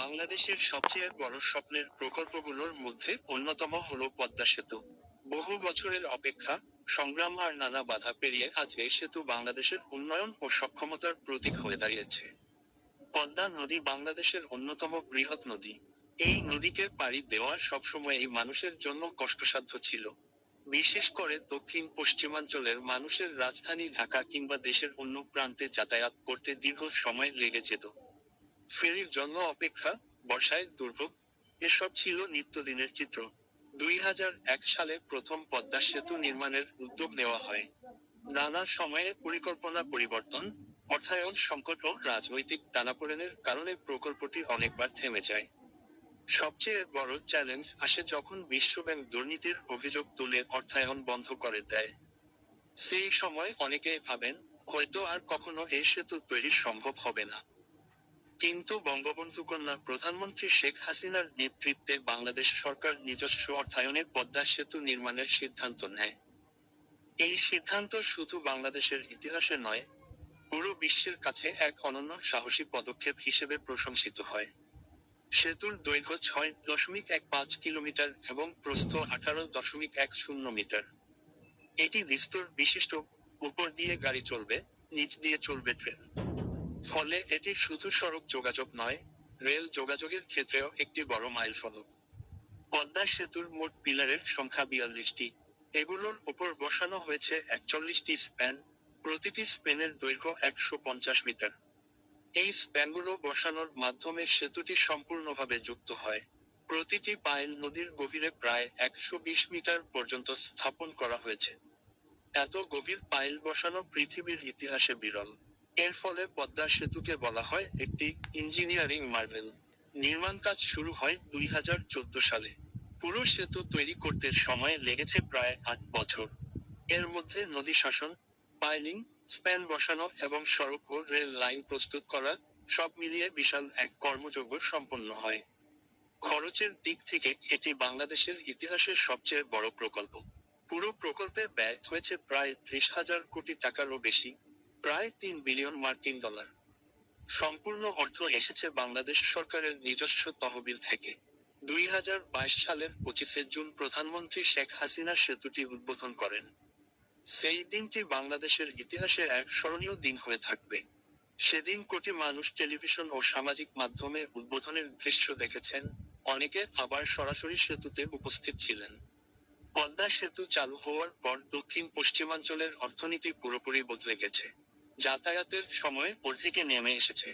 বাংলাদেশের সবচেয়ে বড় স্বপ্নের প্রকল্পগুলোর মধ্যে অন্যতম হলো পদ্মা সেতু। বহু বছরের অপেক্ষা, সংগ্রাম আর নানা বাধা পেরিয়ে আজ এই সেতু বাংলাদেশের উন্নয়ন ও সক্ষমতার প্রতীক হয়ে দাঁড়িয়েছে। পদ্মা নদী বাংলাদেশের অন্যতম বৃহৎ নদী। এই নদীকে পাড়ি দেওয়া সবসময় এই মানুষের জন্য কষ্টসাধ্য ছিল। বিশেষ করে দক্ষিণ পশ্চিমাঞ্চলের মানুষের রাজধানী ঢাকা কিংবা দেশের অন্য প্রান্তে যাতায়াত করতে দীর্ঘ সময় লেগে যেত। ফেরির জন্য অপেক্ষা, বর্ষায় দুর্ভোগ, এসব ছিল নিত্যদিনের চিত্র। 2001 সালে প্রথম পদ্মা সেতু নির্মাণের উদ্যোগ নেওয়া হয়। নানা সময়ে পরিকল্পনা পরিবর্তন, অর্থায়ন সংকট ও রাজনৈতিক টানাপোড়েনের কারণে প্রকল্পটি অনেকবার থেমে যায়। সবচেয়ে বড় চ্যালেঞ্জ আসে যখন বিশ্বব্যাংক দুর্নীতির অভিযোগ তুলে অর্থায়ন বন্ধ করে দেয়। সেই সময় অনেকেই ভাবেন, হয়তো আর কখনো এই সেতু তৈরি সম্ভব হবে না। কিন্তু বঙ্গবন্ধু কন্যা প্রধানমন্ত্রী শেখ হাসিনার নেতৃত্বে বাংলাদেশ সরকার নিজস্ব অর্থায়নে পদ্মা সেতু নির্মাণের সিদ্ধান্ত নেয়। এই সিদ্ধান্ত শুধু বাংলাদেশের ইতিহাসে নয়, পুরো বিশ্বের কাছে এক অনন্য সাহসী পদক্ষেপ হিসেবে প্রশংসিত হয়। সেতুর দৈর্ঘ্য 6.15 কিলোমিটার এবং প্রস্থ 18.10 মিটার। এটি দ্বিস্তর বিশিষ্ট, উপর দিয়ে গাড়ি চলবে, নিচ দিয়ে চলবে ট্রেন। ফলে এটি শুধু সড়ক যোগাযোগ নয়, রেল যোগাযোগের ক্ষেত্রেও একটি বড় মাইলফলক। পদ্মা সেতুর মোট পিলারের সংখ্যা 42টি। এগুলোর উপর বসানো হয়েছে 41টি স্প্যান, প্রতিটি স্প্যানের দৈর্ঘ্য 150 মিটার। এই স্প্যানগুলো বসানোর মাধ্যমে সেতুটি সম্পূর্ণভাবে যুক্ত হয়। প্রতিটি পাইল নদীর গভীরে প্রায় 120 মিটার পর্যন্ত স্থাপন করা হয়েছে। এত গভীর পাইল বসানো পৃথিবীর ইতিহাসে বিরল। এর ফলে পদ্মা সেতুকে বলা হয় একটি ইঞ্জিনিয়ারিং মার্ভেল। নির্মাণ কাজ শুরু হয় 2014 সালে। পুরো সেতু তৈরি করতে সময় লেগেছে প্রায় 8 বছর। এর মধ্যে নদী শাসন, পাইলিং, স্প্যান বসানো এবং সড়ক ও রেল লাইন প্রস্তুত করা, সব মিলিয়ে বিশাল এক কর্মযজ্ঞ সম্পন্ন হয়। খরচের দিক থেকে এটি বাংলাদেশের ইতিহাসের সবচেয়ে বড় প্রকল্প। পুরো প্রকল্পে ব্যয় হয়েছে প্রায় 30,000 কোটি টাকারও বেশি, প্রায় $3 বিলিয়ন। সম্পূর্ণ অর্থ এসেছে বাংলাদেশ সরকারের নিজস্ব তহবিল থেকে। 2022 সালের 25শে জুন প্রধানমন্ত্রী শেখ হাসিনা সেতুটি উদ্বোধন করেন। সেই দিনটি বাংলাদেশের ইতিহাসে এক স্মরণীয় দিন হয়ে থাকবে। সেদিন কোটি মানুষ টেলিভিশন ও সামাজিক মাধ্যমে উদ্বোধনের দৃশ্য দেখেছেন, অনেকে আবার সরাসরি সেতুতে উপস্থিত ছিলেন। পদ্মা সেতু চালু হওয়ার পর দক্ষিণ পশ্চিমাঞ্চলের অর্থনীতি পুরোপুরি বদলে গেছে। যাতায়াতের সময় অর্ধেকে নেমে এসেছে।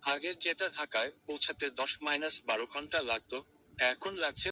আগে যেটা ঢাকায় পৌঁছাতে 10-12 ঘন্টা লাগতো, এখন লাগছে